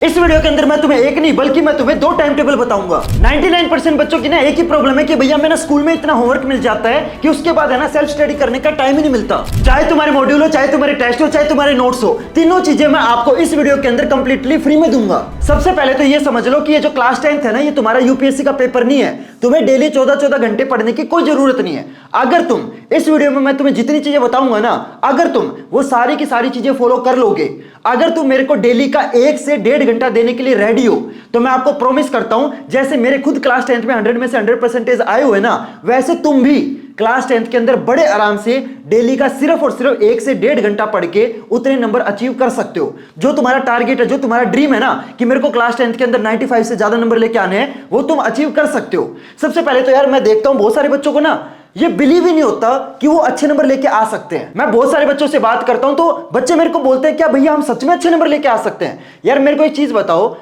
इस वीडियो के अंदर मैं तुम्हें एक नहीं बल्कि मैं तुम्हें दो टाइम टेबल बताऊंगा। 99% बच्चों की ना एक ही प्रॉब्लम है कि भैया मैं ना स्कूल में इतना होमवर्क मिल जाता है कि उसके बाद है ना सेल्फ स्टडी करने का टाइम ही नहीं मिलता। चाहे तुम्हारे मॉड्यूल हो, चाहे तुम्हारे टेस्ट हो, चाहे तुम्हारे नोट्स हो, तीनों चीजें मैं आपको इस वीडियो के अंदर कंप्लीटली फ्री में दूंगा। सबसे पहले तो ये समझ लो कि ये जो क्लास 10th है ना, ये तुम्हारा यूपीएससी का पेपर नहीं है। तुम्हें डेली 14-14 घंटे पढ़ने की कोई जरूरत नहीं है। अगर तुम इस वीडियो में मैं तुम्हें जितनी चीजें बताऊंगा ना, अगर तुम वो सारी की सारी चीजें फॉलो कर लोगे, अगर तुम मेरे को डेली का 1 से 1.5 घंटा देने के लिए रेडी हो, तो मैं आपको प्रॉमिस करता हूं जैसे मेरे खुद क्लास 10th में 100 में से 100% आए हुए ना, वैसे तुम भी क्लास 10th के अंदर बड़े आराम से डेली का सिर्फ और सिर्फ 1 से 1.5 घंटा पढ़ के उतने नंबर अचीव कर सकते हो। जो तुम्हारा टारगेट है, जो तुम्हारा ड्रीम है ना कि मेरे को क्लास 10th के अंदर 95 से ज्यादा नंबर लेके आने हैं, वो तुम अचीव कर सकते हो। सबसे पहले तो यार मैं देखता हूं बहुत सारे बच्चों को ना ये बिलीव ही नहीं होता कि वो अच्छे नंबर लेके आ सकते हैं। मैं बहुत सारे बच्चों से बात करता हूं तो बच्चे मेरे को बोलते हैं क्या भैया हम सच में अच्छे नंबर लेके आ सकते हैं। यार मेरे को एक चीज बताओ,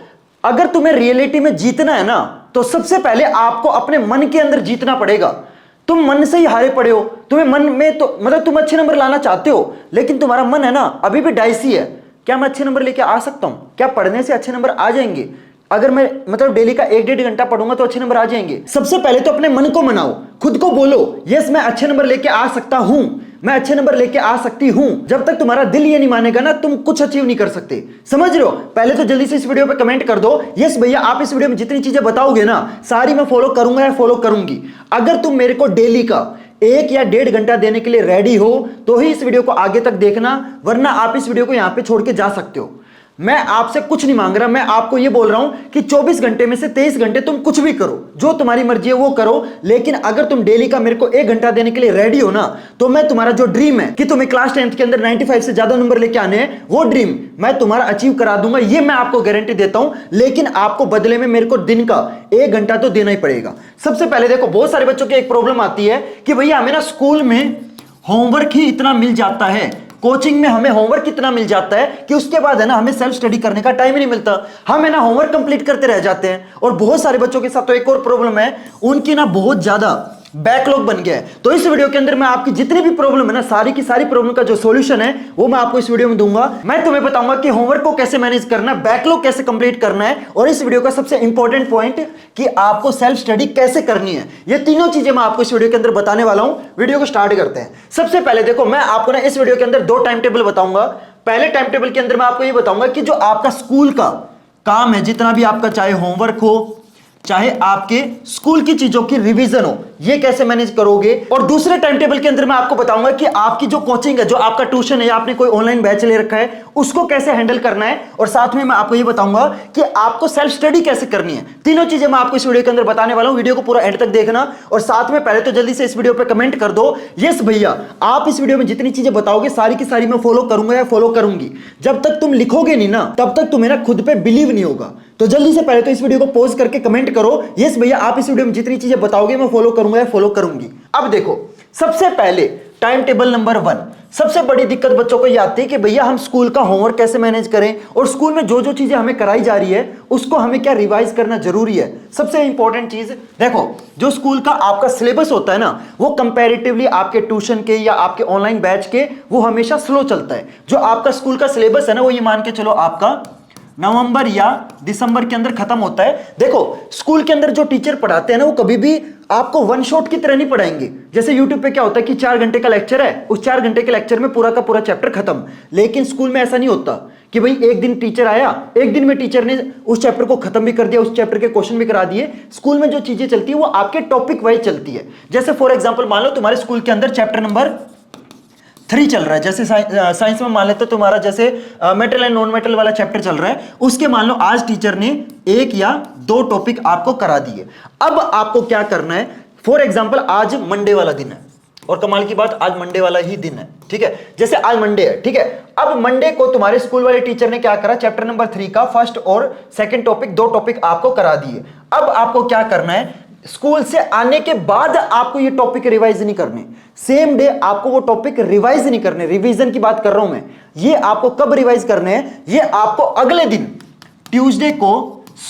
अगर तुम्हें रियलिटी में जीतना है ना, तो सबसे पहले आपको अपने मन के अंदर जीतना पड़ेगा। तुम मन से ही हारे पड़े हो। तुम्हें मन में तो मतलब तुम अच्छे नंबर लाना चाहते हो, लेकिन तुम्हारा मन है ना अभी भी डाइसी है। क्या मैं अच्छे नंबर लेके आ सकता हूं? क्या पढ़ने से अच्छे नंबर आ जाएंगे? अगर मैं मतलब डेली का 1-1.5 घंटा पढ़ूंगा तो अच्छे नंबर आ जाएंगे? सबसे पहले तो अपने मन को मनाओ, खुद को बोलो यस मैं अच्छे नंबर लेके आ सकता हूं, मैं अच्छे नंबर लेके आ सकती हूं। जब तक तुम्हारा दिल ये नहीं मानेगा ना, तुम कुछ अचीव नहीं कर सकते। समझ रहे हो? पहले तो जल्दी से इस वीडियो पे कमेंट कर दो यस भैया आप इस वीडियो में जितनी चीजें बताओगे ना, सारी मैं फॉलो करूंगा या फॉलो करूंगी। अगर तुम मेरे को डेली का 1 या 1.5 घंटा देने के लिए रेडी हो तो ही इस वीडियो को आगे तक देखना, वरना आप इस वीडियो को यहां पे छोड़ के जा सकते हो। मैं आपसे कुछ नहीं मांग रहा, मैं आपको यह बोल रहा हूं कि 24 घंटे में से 23 घंटे तुम कुछ भी करो, जो तुम्हारी मर्जी है वो करो। लेकिन अगर तुम डेली का मेरे को 1 घंटा देने के लिए रेडी हो ना, तो मैं तुम्हारा जो ड्रीम है कि तुम्हें क्लास 10th के अंदर 95 से ज्यादा नंबर लेके आने हैं, वो ड्रीम मैं तुम्हारा अचीव करा दूंगा। ये मैं आपको गारंटी देता हूं। लेकिन आपको बदले में मेरे को दिन का 1 घंटा तो देना ही पड़ेगा। सबसे पहले देखो, बहुत सारे बच्चों की एक प्रॉब्लम आती है कि भैया हमें ना स्कूल में होमवर्क ही इतना मिल जाता है, कोचिंग में हमें होमवर्क कितना मिल जाता है कि उसके बाद है ना हमें सेल्फ स्टडी करने का टाइम ही नहीं मिलता। हम है ना होमवर्क कंप्लीट करते रह जाते हैं। और बहुत सारे बच्चों के साथ तो एक और प्रॉब्लम है, उनकी ना बहुत ज्यादा बैकलॉग बन गया है। तो इस वीडियो के अंदर मैं आपकी जितनी भी प्रॉब्लम है ना, सारी की सारी प्रॉब्लम का जो सॉल्यूशन है वो मैं आपको इस वीडियो में दूंगा। मैं तुम्हें बताऊंगा कि होमवर्क को कैसे मैनेज करना है, बैकलॉग कैसे कंप्लीट करना है, और इस वीडियो का सबसे इंपॉर्टेंट पॉइंट कि आपको सेल्फ स्टडी कैसे करनी है। ये तीनों चीजें मैं आपको इस वीडियो के अंदर बताने वाला हूं। वीडियो को स्टार्ट करते हैं। सबसे पहले देखो, मैं आपको ना इस वीडियो के अंदर 2 टाइम टेबल बताऊंगा। पहले टाइम टेबल के अंदर मैं आपको ये बताऊंगा कि जो आपका स्कूल का काम है, जितना भी आपका चाहे होमवर्क हो, चाहे आपके स्कूल की चीजों की रिवीजन हो, ये कैसे मैनेज करोगे। और दूसरे टाइम टेबल के अंदर मैं आपको बताऊंगा कि आपकी जो कोचिंग है, जो आपका ट्यूशन है या आपने कोई ऑनलाइन बैच ले रखा है, उसको कैसे हैंडल करना है। और साथ में मैं आपको ये बताऊंगा कि आपको सेल्फ स्टडी कैसे करनी है। तीनों चीजें मैं आपको इस वीडियो के अंदर बताने वाला हूं। वीडियो को पूरा एंड तक देखना। और साथ में पहले तो जल्दी से इस वीडियो पे कमेंट कर दो यस भैया आप इस वीडियो में जितनी चीजें बताओगे सारी की सारी मैं फॉलो करूंगा या फॉलो करूंगी। जब तक तुम लिखोगे नहीं ना, तब तक तुम्हें ना खुद पे बिलीव नहीं होगा। तो जल्दी से पहले तो इस वीडियो को पॉज करके कमेंट करो यस भैया आप इस वीडियो में जितनी चीजें बताओगे मैं फॉलो करूंगा या फॉलो करूंगी। अब देखो, सबसे पहले टाइम टेबल नंबर 1। सबसे बड़ी दिक्कत बच्चों को ये आती है कि भैया हम स्कूल का होमवर्क कैसे मैनेज करें, और स्कूल में जो जो चीजें हमें कराई जा रही है उसको हमें क्या रिवाइज करना जरूरी है। सबसे इंपॉर्टेंट चीज देखो, जो स्कूल का आपका सिलेबस होता है ना, वो कंपैरेटिवली आपके ट्यूशन के या आपके ऑनलाइन बैच के वो हमेशा स्लो चलता है। जो आपका स्कूल का सिलेबस है ना, वो ये मान के चलो आपका नवंबर या दिसंबर के अंदर खत्म होता है। देखो, स्कूल के अंदर जो टीचर पढ़ाते हैं ना, वो कभी भी आपको वन शॉट की तरह नहीं पढ़ाएंगे। जैसे यूट्यूब पे क्या होता है कि 4 घंटे का लेक्चर है, उस 4 घंटे के लेक्चर में पूरा का पूरा चैप्टर खत्म। लेकिन स्कूल में ऐसा नहीं होता कि भाई एक दिन टीचर आया, एक दिन में टीचर ने उस चैप्टर को खत्म भी कर दिया, उस चैप्टर के क्वेश्चन भी करा दिए। स्कूल में जो चीजें चलती है वो आपके टॉपिक वाइज चलती है। जैसे फॉर एग्जाम्पल मान लो तुम्हारे स्कूल के अंदर चैप्टर नंबर 3 चल रहा है। जैसे साइंस में मान लेते तो तुम्हारा जैसे मेटल एंड नॉन मेटल वाला चैप्टर चल रहा है, उसके मान लो आज टीचर ने 1 या 2 टॉपिक आपको करा दिए। अब आपको क्या करना है, फॉर एग्जांपल आज मंडे वाला दिन है, और कमाल की बात आज मंडे वाला ही दिन है, ठीक है। जैसे आज मंडे है, ठीक है। अब मंडे को तुम्हारे स्कूल वाले टीचर ने क्या करा, चैप्टर नंबर 3 का फर्स्ट और सेकंड टॉपिक 2 टॉपिक आपको करा दिए। अब आपको क्या करना है, स्कूल से आने के बाद आपको ये टॉपिक रिवाइज नहीं करने, सेम डे आपको वो टॉपिक रिवाइज नहीं करने। रिवीजन की बात कर रहा हूं मैं। ये आपको कब रिवाइज करने हैं, ये आपको अगले दिन ट्यूसडे को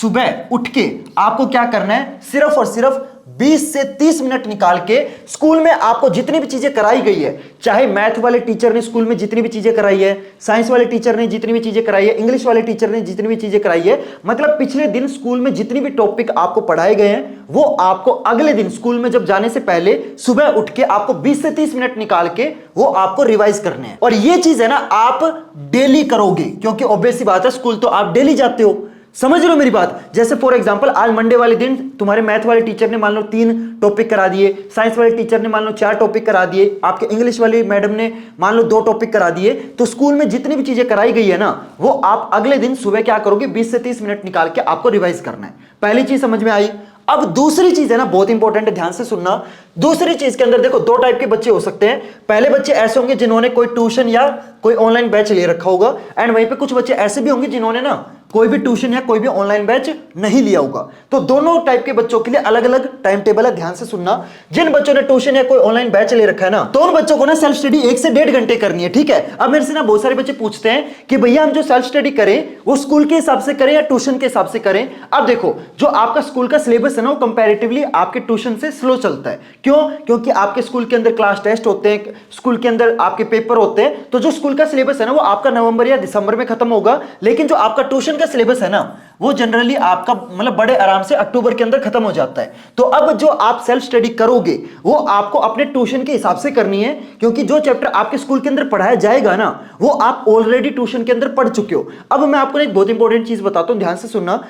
सुबह उठ के आपको क्या करना है, सिर्फ और सिर्फ 20 से 30 मिनट निकाल के स्कूल में आपको जितनी भी चीजें कराई गई है, चाहे मैथ वाले टीचर ने स्कूल में जितनी भी चीजें कराई है, साइंस वाले टीचर ने जितनी भी चीजें कराई है, इंग्लिश वाले टीचर ने जितनी भी चीजें कराई है, मतलब पिछले दिन स्कूल में जितनी भी टॉपिक आपको पढ़ाए गए हैं वो आपको अगले दिन स्कूल में जब जाने से पहले सुबह उठ के आपको 20 से 30 मिनट निकाल के वो आपको रिवाइज करने हैं। और ये चीज है ना आप डेली करोगे, क्योंकि ऑब्वियस सी बात है स्कूल तो आप डेली जाते हो। समझ रहे हो मेरी बात? जैसे फॉर एग्जांपल आज मंडे वाले दिन तुम्हारे मैथ वाले टीचर ने मान लो 3 टॉपिक करा दिए, साइंस वाले टीचर ने मान लो 4 टॉपिक करा दिए, आपके इंग्लिश वाली मैडम ने मान लो 2 टॉपिक करा दिए, तो स्कूल में जितनी भी चीजें कराई गई है ना वो आप अगले दिन सुबह क्या करोगे, 20 से 30 मिनट निकाल के आपको रिवाइज करना है। पहली चीज समझ में आई। अब दूसरी चीज है ना, बहुत इंपॉर्टेंट है, ध्यान से सुनना। दूसरी चीज के अंदर देखो 2 टाइप के बच्चे हो सकते हैं। पहले बच्चे ऐसे होंगे जिन्होंने कोई ट्यूशन या कोई ऑनलाइन बैच ले रखा होगा, एंड वहीं पे कुछ बच्चे ऐसे भी होंगे जिन्होंने ना कोई भी ट्यूशन या कोई भी ऑनलाइन बैच नहीं लिया होगा। तो दोनों टाइप के बच्चों के लिए अलग अलग टाइम टेबल है, ध्यान से सुनना। जिन बच्चों ने ट्यूशन या कोई ऑनलाइन बैच ले रखा है ना, तो उन बच्चों को ना सेल्फ स्टडी 1 से 1.5 घंटे करनी है, ठीक है। अब मेरे से ना बहुत सारे बच्चे पूछते हैं कि भैया हम जो सेल्फ स्टडी करें वो स्कूल के हिसाब से करें या ट्यूशन के हिसाब से करें। अब देखो जो आपका स्कूल का सिलेबस है ना वो कंपैरेटिवली आपके ट्यूशन से स्लो चलता है। क्यों? क्योंकि आपके स्कूल के अंदर क्लास टेस्ट होते हैं, स्कूल के अंदर आपके पेपर होते हैं, तो जो स्कूल का सिलेबस है ना वो आपका नवंबर या दिसंबर में खत्म होगा। लेकिन जो आपका ट्यूशन का सिलेबस है ना वो जनरली आपका मतलब बड़े आराम से अक्टूबर के अंदर खत्म हो जाता है। तो अब जो आप सेल्फ स्टडी करोगे वो आपको अपने ट्यूशन के हिसाब से करनी है, क्योंकि जो चैप्टर आपके स्कूल के अंदर पढ़ाया जाएगा ना वो आप ऑलरेडी ट्यूशन के अंदर पढ़ चुके हो। अब मैं आपको एक बहुत इंपॉर्टेंट चीज बताता हूं, ध्यान से सुनना।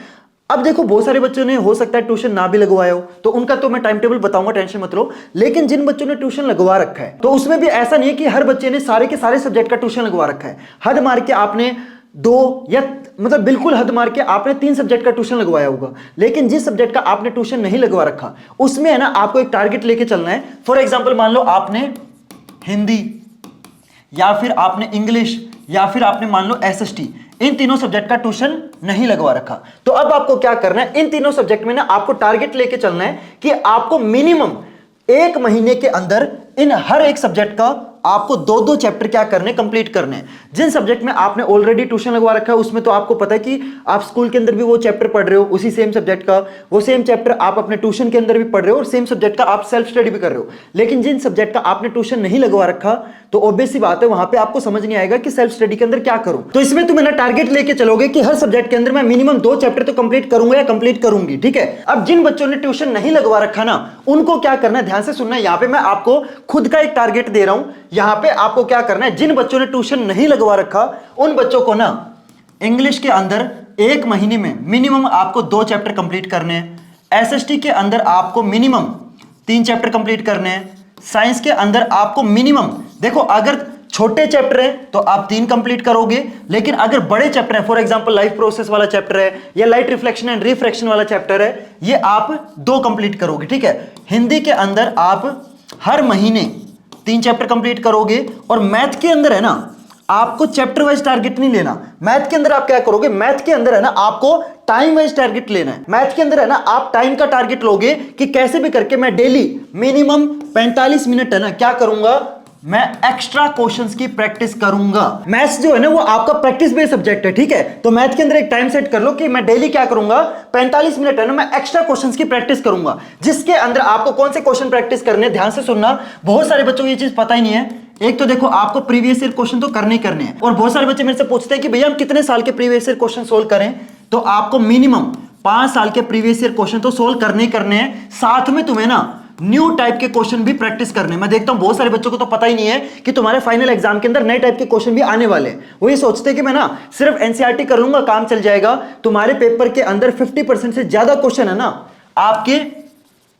अब देखो बहुत सारे बच्चों ने हो सकता है ट्यूशन ना भी लगवाया हो, तो उनका तो मैं टाइम टेबल बताऊंगा, टेंशन मत लो। लेकिन जिन बच्चों ने ट्यूशन लगवा रखा है तो उसमें भी ऐसा नहीं है कि हर बच्चे ने सारे के सारे सब्जेक्ट का ट्यूशन लगवा रखा है। हद मार के आपने 2 या मतलब बिल्कुल हद मार के आपने 3 सब्जेक्ट का ट्यूशन लगवाया होगा। लेकिन जिस सब्जेक्ट का आपने ट्यूशन नहीं लगवा रखा उसमें है ना आपको एक टारगेट लेके चलना है। फॉर एग्जांपल मान लो आपने हिंदी या फिर आपने इंग्लिश या फिर आपने मान लो एसएसटी, इन तीनों सब्जेक्ट का ट्यूशन नहीं लगवा रखा। तो अब आपको क्या करना है, इन तीनों सब्जेक्ट में ना आपको टारगेट लेके चलना है कि आपको मिनिमम 1 महीने के अंदर इन हर एक सब्जेक्ट का आपको 2-2 चैप्टर क्या करने, कंप्लीट करने हैं। जिन सब्जेक्ट में आपने ऑलरेडी ट्यूशन लगवा रखा है उसमें तो आपको पता है कि आप स्कूल के अंदर भी वो चैप्टर पढ़ रहे हो, उसी सेम सब्जेक्ट का वो सेम चैप्टर आप अपने ट्यूशन के अंदर भी पढ़ रहे हो और सेम सब्जेक्ट का आप सेल्फ स्टडी भी कर रहे हो। लेकिन जिन सब्जेक्ट का आपने ट्यूशन नहीं लगवा रखा तो ऑब्वियस सी बात है वहां पे आपको समझ नहीं आएगा कि सेल्फ स्टडी के अंदर क्या करूं। तो इसमें तुम ना टारगेट लेके चलोगे कि हर सब्जेक्ट के अंदर मैं मिनिमम 2 चैप्टर तो कंप्लीट करूंगा या कंप्लीट करूंगी, ठीक है। अब जिन बच्चों ने ट्यूशन नहीं लगवा रखा ना उनको क्या करना है, ध्यान से सुनना। यहां पे मैं आपको खुद का एक टारगेट दे रहा हूं। यहां पे आपको क्या करना है, जिन बच्चों ने ट्यूशन नहीं लगवा रखा उन बच्चों को ना इंग्लिश के अंदर 1 महीने में मिनिमम आपको 2 चैप्टर कंप्लीट करने हैं। एसएसटी के अंदर आपको मिनिमम 3 चैप्टर कंप्लीट करने हैं। साइंस के अंदर आपको मिनिमम, देखो अगर छोटे चैप्टर है तो आप 3 कंप्लीट करोगे, लेकिन अगर बड़े चैप्टर है, फॉर एग्जांपल लाइफ प्रोसेस वाला चैप्टर है या लाइट रिफ्लेक्शन एंड रिफ्रैक्शन वाला चैप्टर है, ये आप 2 कंप्लीट करोगे, ठीक है। हिंदी के अंदर आप हर महीने 3 चैप्टर कंप्लीट करोगे। और मैथ के अंदर है ना आपको चैप्टर वाइज टारगेट नहीं लेना। मैथ के अंदर आप क्या करोगे, मैथ के अंदर है ना आपको टाइम वाइज टारगेट लेना है। मैथ के अंदर है ना आप टाइम का टारगेट लोगे कि कैसे भी करके मैं डेली मिनिमम 45 मिनट है ना क्या करूंगा, मैं एक्स्ट्रा क्वेश्चंस की प्रैक्टिस करूंगा। मैथ्स जो है ना वो आपका प्रैक्टिस बेस्ड सब्जेक्ट है, ठीक है। तो मैथ के अंदर एक टाइम सेट कर लो कि मैं डेली क्या करूंगा, 45 मिनट है ना मैं एक्स्ट्रा क्वेश्चंस की प्रैक्टिस करूंगा, जिसके अंदर आपको कौन से क्वेश्चन प्रैक्टिस करने, ध्यान से सुनना। बहुत सारे बच्चों को ये चीज पता ही नहीं है। एक तो देखो आपको प्रीवियस ईयर क्वेश्चन तो करने ही करने हैं, और बहुत सारे बच्चे मेरे से पूछते हैं कि भैया हम कितने साल के प्रीवियस ईयर क्वेश्चन सोल्व करें। तो आपको मिनिमम 5 साल के प्रीवियस ईयर क्वेश्चन तो सोल्व करने ही करने हैं। साथ में तुम्हें ना न्यू टाइप के क्वेश्चन भी प्रैक्टिस करने। मैं देखता हूं बहुत सारे बच्चों को तो पता ही नहीं है कि तुम्हारे फाइनल एग्जाम के अंदर नए टाइप के क्वेश्चन भी आने वाले हैं। वो ये सोचते हैं कि मैं ना सिर्फ एनसीईआरटी कर लूंगा काम चल जाएगा। तुम्हारे पेपर के अंदर 50% से ज्यादा क्वेश्चन है ना आपके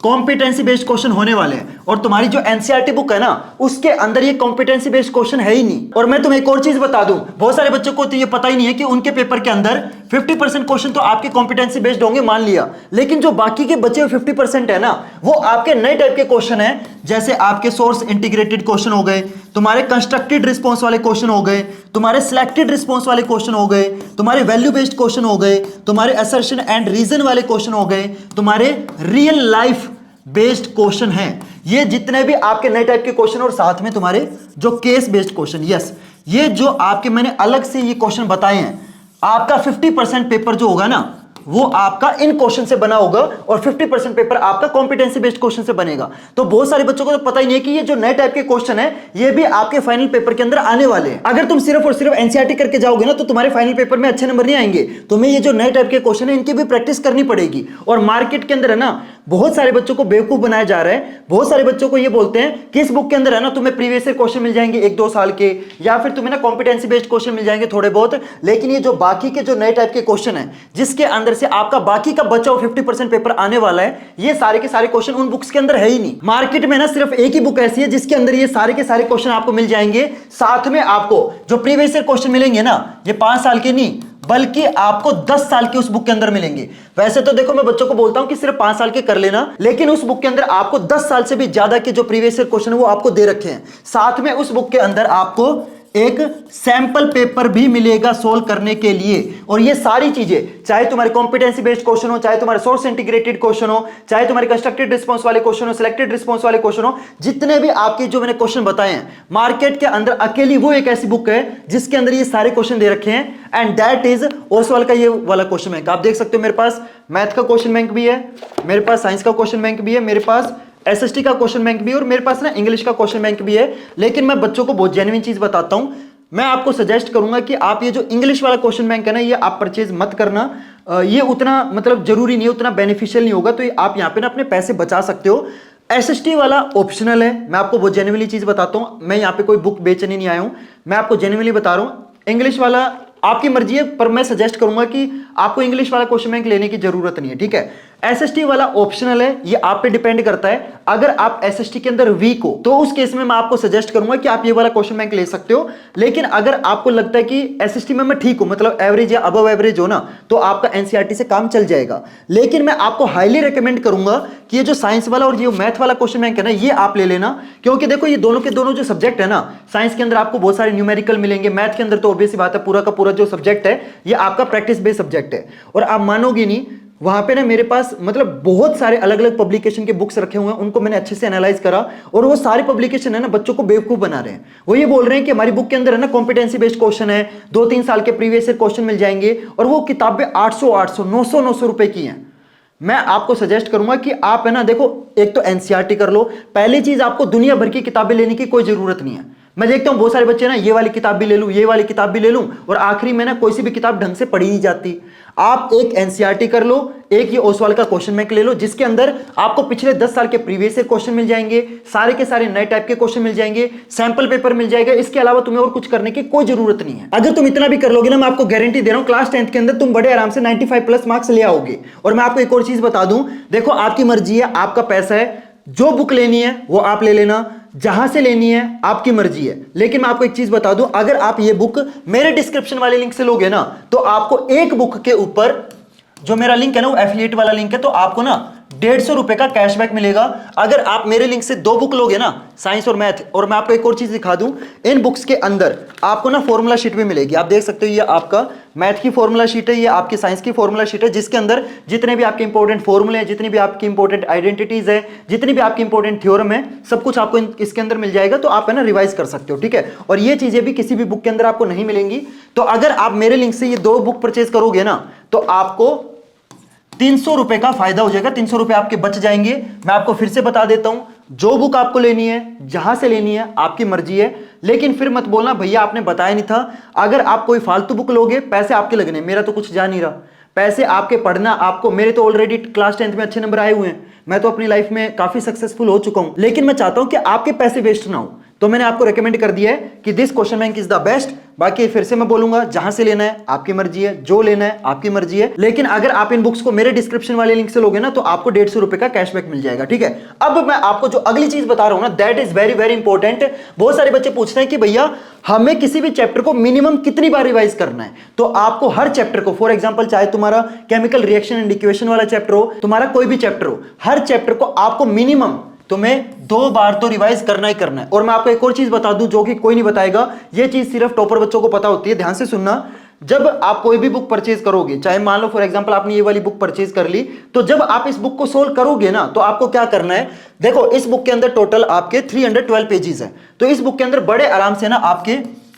कॉम्पिटेंसी बेस्ड क्वेश्चन होने वाले हैं, और तुम्हारी जो एनसीईआरटी बुक है ना उसके अंदर ये कॉम्पिटेंसी बेस्ड क्वेश्चन है ही नहीं। और मैं तुम्हें एक और चीज बता दूं, बहुत सारे बच्चों को तो ये पता ही नहीं है कि उनके पेपर के अंदर 50% क्वेश्चन तो आपके कॉम्पिटेंसी बेस्ड होंगे, मान लिया, लेकिन जो बाकी के बचे हुए 50% है ना वो आपके नए टाइप के क्वेश्चन है। जैसे आपके सोर्स इंटीग्रेटेड क्वेश्चन हो गए, तुम्हारे कंस्ट्रक्टेड रिस्पॉन्स वाले क्वेश्चन हो गए, तुम्हारे सिलेक्टेड रिस्पॉन्स वाले क्वेश्चन हो गए, तुम्हारे वैल्यू बेस्ड क्वेश्चन हो गए, तुम्हारे असर्शन एंड रीजन वाले क्वेश्चन हो गए, तुम्हारे रियल लाइफ बेस्ड क्वेश्चन है। ये जितने भी आपके नए टाइप के क्वेश्चन, और साथ में तुम्हारे जो केस बेस्ड क्वेश्चन, यस, ये जो आपके मैंने अलग से ये क्वेश्चन बताए हैं, आपका 50% पेपर जो होगा ना वो आपका इन क्वेश्चन से बना होगा और 50% पेपर आपका कॉम्पिटेंसी बेस्ड क्वेश्चन से बनेगा। तो बहुत सारे बच्चों को तो पता ही नहीं है कि ये जो नए टाइप के क्वेश्चन है ये भी आपके फाइनल पेपर के अंदर आने वाले हैं। अगर तुम सिर्फ और सिर्फ एनसीईआरटी करके जाओगे ना तो तुम्हारे फाइनल पेपर में अच्छे नंबर नहीं आएंगे। तुम्हें ये जो नए टाइप के क्वेश्चन है इनकी भी प्रैक्टिस करनी पड़ेगी। और मार्केट के अंदर है ना बहुत सारे बच्चों को बेवकूफ बनाया जा रहा है। बहुत सारे बच्चों को ये बोलते हैं कि इस बुक के अंदर है ना तुम्हें प्रीवियस ईयर क्वेश्चन मिल जाएंगे 1-2 साल के, या फिर तुम्हें ना कॉम्पिटेंसी बेस्ड क्वेश्चन मिल जाएंगे थोड़े बहुत। लेकिन ये जो बाकी के जो नए टाइप के क्वेश्चन है जिसके अंदर से आपका बाकी का बचा हुआ 50% पेपर आने वाला है, ये सारे के सारे क्वेश्चन उन बुक्स के अंदर है ही नहीं। मार्केट में ना सिर्फ एक ही बुक ऐसी है जिसके अंदर ये सारे के सारे क्वेश्चन आपको मिल जाएंगे। साथ में आपको जो प्रीवियस ईयर क्वेश्चन मिलेंगे ना ये 5 साल के नहीं बल्कि आपको 10 साल के उस बुक के अंदर मिलेंगे। वैसे तो देखो मैं बच्चों को बोलता हूं कि सिर्फ 5 साल के कर लेना, लेकिन उस बुक के अंदर आपको 10 साल से भी ज्यादा के जो प्रीवियस ईयर क्वेश्चन है वो आपको दे रखे हैं। साथ में उस बुक के अंदर आपको एक सैंपल पेपर भी मिलेगा सोल्व करने के लिए। और ये सारी चीजें चाहे तुम्हारे कॉम्पिटेंसी बेस्ड क्वेश्चन हो, चाहे तुम्हारे सोर्स इंटीग्रेटेड क्वेश्चन हो, चाहे तुम्हारे कंस्ट्रक्टेड रिस्पांस वाले क्वेश्चन हो, सिलेक्टेड रिस्पांस वाले क्वेश्चन हो, जितने भी आपके जो मैंने क्वेश्चन बताए हैं मार्केट के अंदर अकेली वो एक ऐसी बुक है जिसके अंदर ये सारे क्वेश्चन दे रखे हैं। एंड दैट इज ओसवाल का ये वाला क्वेश्चन बैंक। आप देख सकते हो मेरे पास मैथ का क्वेश्चन बैंक भी है, मेरे पास साइंस का क्वेश्चन बैंक भी है, मेरे पास एसएसटी का क्वेश्चन बैंक भी है और मेरे पास ना इंग्लिश का क्वेश्चन बैंक भी है। लेकिन मैं बच्चों को बहुत जेन्युइन चीज बताता हूं, मैं आपको सजेस्ट करूंगा कि आप ये जो इंग्लिश वाला क्वेश्चन बैंक है ना ये आप परचेज मत करना। ये उतना मतलब जरूरी नहीं है, उतना बेनिफिशियल नहीं होगा। तो आप यहाँ पे ना अपने पैसे बचा सकते हो। एसएसटी वाला ऑप्शनल है। मैं आपको बहुत जेन्युइनली चीज बताता हूँ, मैं यहाँ पे कोई बुक बेचने नहीं आया हूँ, मैं आपको जेन्युइनली बता रहा हूँ। इंग्लिश वाला आपकी मर्जी है, पर मैं सजेस्ट करूंगा कि आपको इंग्लिश वाला क्वेश्चन बैंक लेने की जरूरत नहीं है, ठीक है। एसएसटी वाला ऑप्शनल है, ये आप पे डिपेंड करता है। अगर आप एसएसटी के अंदर वीक हो तो उस केस में मैं आपको सजेस्ट करूंगा कि आप ये वाला क्वेश्चन बैंक ले सकते हो। लेकिन अगर आपको लगता है कि एसएसटी में मैं ठीक हूं, मतलब एवरेज या अबव एवरेज हो ना, तो आपका एनसीईआरटी से काम चल जाएगा। लेकिन मैं आपको हाईली रिकमेंड करूंगा कि ये जो साइंस वाला और ये मैथ वाला क्वेश्चन बैंक है ना ये आप ले लेना। क्योंकि देखो ये दोनों के दोनों जो सब्जेक्ट है ना, साइंस के अंदर आपको बहुत सारे न्यूमेरिकल मिलेंगे, मैथ के अंदर तो ऑब्वियस बात है पूरा का पूरा जो सब्जेक्ट है ये आपका प्रैक्टिस बेस्ड सब्जेक्ट है। और आप मानोगे नहीं, वहां पे ना मेरे पास मतलब बहुत सारे अलग अलग पब्लिकेशन के बुक्स रखे हुए हैं, उनको मैंने अच्छे से एनालाइज करा और वो सारे पब्लिकेशन है ना बच्चों को बेवकूफ बना रहे हैं। वो ये बोल रहे हैं कि हमारी बुक के अंदर है ना कॉम्पिटेंसी बेस्ड क्वेश्चन है, 2-3 साल के प्रीवियस ईयर क्वेश्चन मिल जाएंगे, और वो किताबें 800 900 रुपए की हैं। मैं आपको सजेस्ट करूंगा कि आप है ना देखो, एक तो एनसीईआरटी कर लो। पहली चीज, आपको दुनिया भर की किताबें लेने की कोई जरूरत नहीं है। मैं देखता हूं बहुत सारे बच्चे ना ये वाली किताब भी ले लूं, ये वाली किताब भी ले लूं, और आखिरी में ना कोई सी भी किताब ढंग से पढ़ी नहीं जाती। आप एक एनसीईआरटी कर लो, एक ये ओसवाल का क्वेश्चन बैंक ले लो जिसके अंदर आपको पिछले 10 साल के प्रीवियस ईयर क्वेश्चन मिल जाएंगे, सारे के सारे नए टाइप के क्वेश्चन मिल जाएंगे, सैंपल पेपर मिल जाएगा। इसके अलावा तुम्हें और कुछ करने की कोई जरूरत नहीं है। अगर तुम इतना भी कर लोगे ना, मैं आपको गारंटी दे रहा हूं क्लास 10th के अंदर तुम बड़े आराम से 95+ मार्क्स ले आओगे। और मैं आपको एक और चीज बता दूं, देखो आपकी मर्जी है, आपका पैसा है, जो बुक लेनी है वो आप ले लेना, जहां से लेनी है आपकी मर्जी है। लेकिन मैं आपको एक चीज बता दूं, अगर आप ये बुक मेरे डिस्क्रिप्शन वाले लिंक से लोगे ना तो आपको एक बुक के ऊपर जो मेरा लिंक है ना वो एफिलिएट वाला लिंक है, तो आपको ना 150 रुपए का कैशबैक मिलेगा। अगर आप मेरे लिंक से 2 बुक लोगे ना, साइंस और मैथ, और मैं आपको एक और चीज दिखा दूं, इन बुक्स के अंदर आपको ना फॉर्मूला शीट भी मिलेगी। आप देख सकते हो ये आपका मैथ की फॉर्मूला शीट है, ये आपकी साइंस की फॉर्मूला शीट है, जिसके अंदर जितने भी आपके इंपॉर्टेंट फॉर्मूले हैं, जितनी भी आपकी इंपॉर्टेंट आइडेंटिटीज है, जितनी भी आपकी इंपॉर्टेंट थ्योरम है, सब कुछ आपको इसके अंदर मिल जाएगा। तो आप है ना रिवाइज कर सकते हो, ठीक है। और ये चीजें भी किसी भी बुक के अंदर आपको नहीं मिलेंगी। तो अगर आप मेरे लिंक से ये 2 बुक परचेज करोगे ना तो आपको 300 रुपए का फायदा हो जाएगा, 300 रुपए आपके बच जाएंगे। मैं आपको फिर से बता देता हूं, जो बुक आपको लेनी है, जहां से लेनी है आपकी मर्जी है। लेकिन फिर मत बोलना भैया आपने बताया नहीं था। अगर आप कोई फालतू बुक लोगे, पैसे आपके लगने, मेरा तो कुछ जा नहीं रहा, पैसे आपके पढ़ना आपको। मेरे तो ऑलरेडी क्लास 10th में अच्छे नंबर आए हुए हैं, मैं तो अपनी लाइफ में काफी सक्सेसफुल हो चुका हूं। लेकिन मैं चाहता हूं कि आपके पैसे वेस्ट ना हो, तो मैंने आपको रेकमेंड कर दिया है कि this question bank is the best. बाकी फिर से मैं बोलूंगा, जहां से लेना है आपकी मर्जी है, जो लेना है आपकी मर्जी है। लेकिन अगर आप इन बुक्स को मेरे डिस्क्रिप्शन वाले लिंक से लोगे ना तो आपको 150 रुपए का कैशबैक मिल जाएगा, ठीक है। अब मैं आपको जो अगली चीज बता रहा हूं ना, that is very very important. बहुत सारे बच्चे पूछते हैं कि भैया हमें किसी भी चैप्टर को मिनिमम कितनी बार रिवाइज करना है। तो आपको हर चैप्टर को, फॉर एग्जांपल चाहे तुम्हारा केमिकल रिएक्शन एंड इक्वेशन वाला चैप्टर हो, तुम्हारा कोई भी चैप्टर हो, हर चैप्टर को आपको मिनिमम तुम्हें 2 बार तो रिवाइज करना ही करना है। और मैं आपको एक और चीज बता दूं जो कि कोई नहीं बताएगा, ये चीज सिर्फ टॉपर बच्चों को पता होती है, ध्यान से सुनना। जब आप कोई भी बुक परचेज करोगे, चाहे मान लो फॉर एग्जांपल आपने ये वाली बुक परचेज कर ली, तो जब आप इस बुक को सोल्व करोगे ना तो आपको क्या करना है, देखो इस बुक के अंदर टोटल आपके 312 पेजेस है। तो इस बुक के अंदर बड़े आराम से ना आपके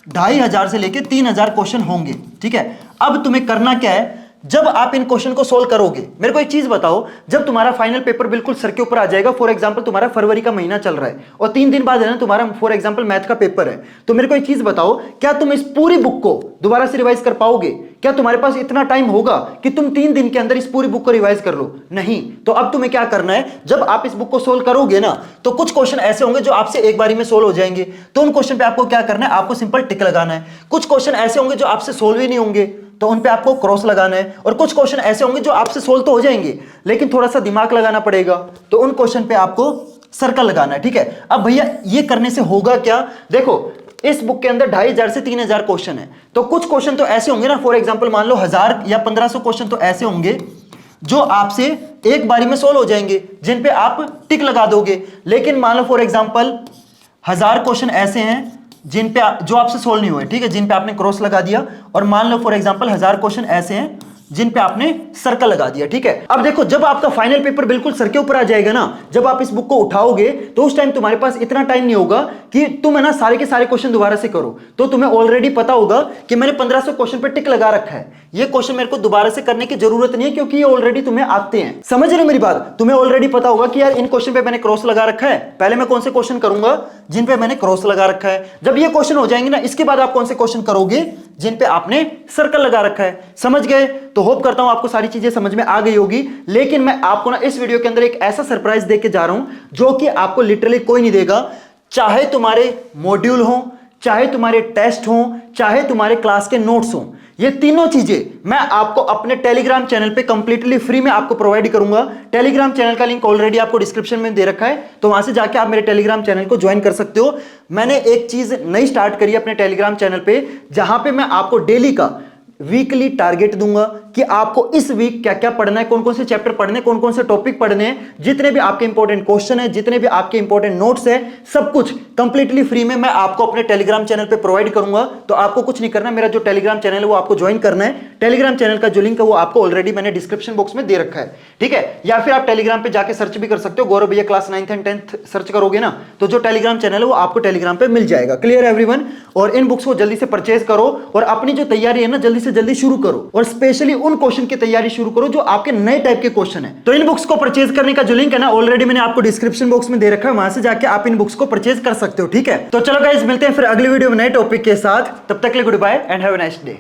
2500 से लेके 3000 क्वेश्चन होंगे, ठीक है। अब तुम्हें करना क्या है, जब आप इन क्वेश्चन को सोल्व करोगे, मेरे को एक चीज बताओ, जब तुम्हारा फाइनल पेपर बिल्कुल सर के ऊपर आ जाएगा, फॉर एग्जांपल तुम्हारा फरवरी का महीना चल रहा है और 3 दिन बाद है ना तुम्हारा फॉर एग्जांपल मैथ का पेपर है, तो मेरे को एक चीज बताओ, क्या तुम इस पूरी बुक को दोबारा से रिवाइज कर पाओगे? क्या तुम्हारे पास इतना टाइम होगा कि तुम 3 दिन के अंदर इस पूरी बुक को रिवाइज कर लो? नहीं। तो अब तुम्हें क्या करना है, जब आप इस बुक को सोल्व करोगे ना, तो कुछ क्वेश्चन ऐसे होंगे जो आपसे एक बारी में सोल्व हो जाएंगे, तो उन क्वेश्चन पे आपको क्या करना है, आपको सिंपल टिक लगाना है। कुछ क्वेश्चन ऐसे होंगे जो आपसे सोल्व ही नहीं होंगे, तो उन पे आपको क्रॉस लगाना है। और कुछ क्वेश्चन ऐसे होंगे जो आपसे सोल्व तो हो जाएंगे लेकिन थोड़ा सा दिमाग लगाना पड़ेगा, तो उन क्वेश्चन पे आपको सर्कल लगाना है, ठीक है। अब भैया ये करने से होगा क्या, देखो इस बुक के अंदर 2500 से 3000 क्वेश्चन है, तो कुछ क्वेश्चन तो ऐसे होंगे ना, फॉर एग्जांपल मान लो 1000 या 1500 क्वेश्चन तो ऐसे होंगे जो आपसे एक बारी में सोल्व हो जाएंगे, जिन पे आप टिक लगा दोगे। लेकिन मान लो फॉर एग्जांपल 1000 क्वेश्चन ऐसे हैं जिन पे जो आपसे सोल्व नहीं हुए, ठीक है, जिन पे आपने क्रॉस लगा दिया, और मान लो फॉर एग्जांपल 1000 क्वेश्चन ऐसे हैं जिन पे आपने सर्कल लगा दिया, ठीक है। अब देखो जब आपका फाइनल पेपर बिल्कुल सर के ऊपर आ जाएगा ना, जब आप इस बुक को उठाओगे तो उस टाइम तुम्हारे पास इतना टाइम नहीं होगा कि तुम है ना सारे के सारे क्वेश्चन दोबारा से करो, तो तुम्हें ऑलरेडी पता होगा कि मैंने 1500 क्वेश्चन पे टिक लगा रखा है, ये क्वेश्चन मेरे को दोबारा से करने की जरूरत नहीं है क्योंकि ये ऑलरेडी तुम्हें आते हैं। समझ रहे हो मेरी बात? तुम्हें ऑलरेडी पता होगा कि यार इन क्वेश्चन पे मैंने क्रॉस लगा रखा है, पहले मैं कौन से क्वेश्चन करूंगा जिन पे मैंने क्रॉस लगा रखा है। जब ये क्वेश्चन हो जाएंगे ना, इसके बाद आप कौन से क्वेश्चन करोगे जिन पे आपने सर्कल लगा रखा है। समझ गए? तो होप करता हूं आपको सारी चीजें समझ में आ गई होगी। लेकिन मैं आपको ना इस वीडियो के अंदर एक ऐसा सरप्राइज देके जा रहा हूं जो कि आपको लिटरली कोई नहीं देगा। चाहे तुम्हारे मॉड्यूल हो, चाहे तुम्हारे टेस्ट हो, चाहे तुम्हारे क्लास के नोट्स हो, ये तीनों चीजें मैं आपको अपने टेलीग्राम चैनल पे कंप्लीटली फ्री में आपको प्रोवाइड करूंगा। टेलीग्राम चैनल का लिंक ऑलरेडी आपको डिस्क्रिप्शन में दे रखा है, तो वहां से जाके आप मेरे टेलीग्राम चैनल को ज्वाइन कर सकते हो। मैंने एक चीज नई स्टार्ट करी अपने टेलीग्राम चैनल पे, जहां पे मैं आपको डेली का वीकली टारगेट दूंगा कि आपको इस वीक क्या क्या पढ़ना है, कौन कौन से चैप्टर पढ़ने हैं, कौन कौन से टॉपिक पढ़ने हैं, जितने भी आपके इंपॉर्टेंट क्वेश्चन है, जितने भी आपके इंपॉर्टेंट नोट्स है, सब कुछ कंप्लीटली फ्री में मैं आपको अपने टेलीग्राम चैनल पे प्रोवाइड करूंगा। तो आपको कुछ नहीं करना, मेरा जो टेलीग्राम चैनल है वो आपको ज्वाइन करना है। टेलीग्राम चैनल का जो लिंक है वो आपको ऑलरेडी मैंने डिस्क्रिप्शन बॉक्स में दे रखा है, ठीक है। या फिर आप टेलीग्राम पे जाकर सर्च भी कर सकते हो, गौरव भैया class 9th and 10th search करोगे ना, तो जो टेलीग्राम चैनल है वो आपको टेलीग्राम पे मिल जाएगा। Clear everyone? और इन बुक्स को जल्दी से परचेज करो और अपनी जो तैयारी है ना जल्दी से जल्दी शुरू करो, और स्पेशली उन क्वेश्चन की तैयारी शुरू करो जो आपके नए टाइप के क्वेश्चन है। तो इन बुक्स को परचेज करने का जो लिंक है ना ऑलरेडी मैंने आपको डिस्क्रिप्शन बॉक्स में दे रखा है, वहां से जाके आप इन बुक्स को परचेज कर सकते हो, ठीक है। तो चलो गाइस मिलते हैं फिर अगली वीडियो में नए टॉपिक के साथ, तब तक के लिए goodbye and have a nice day.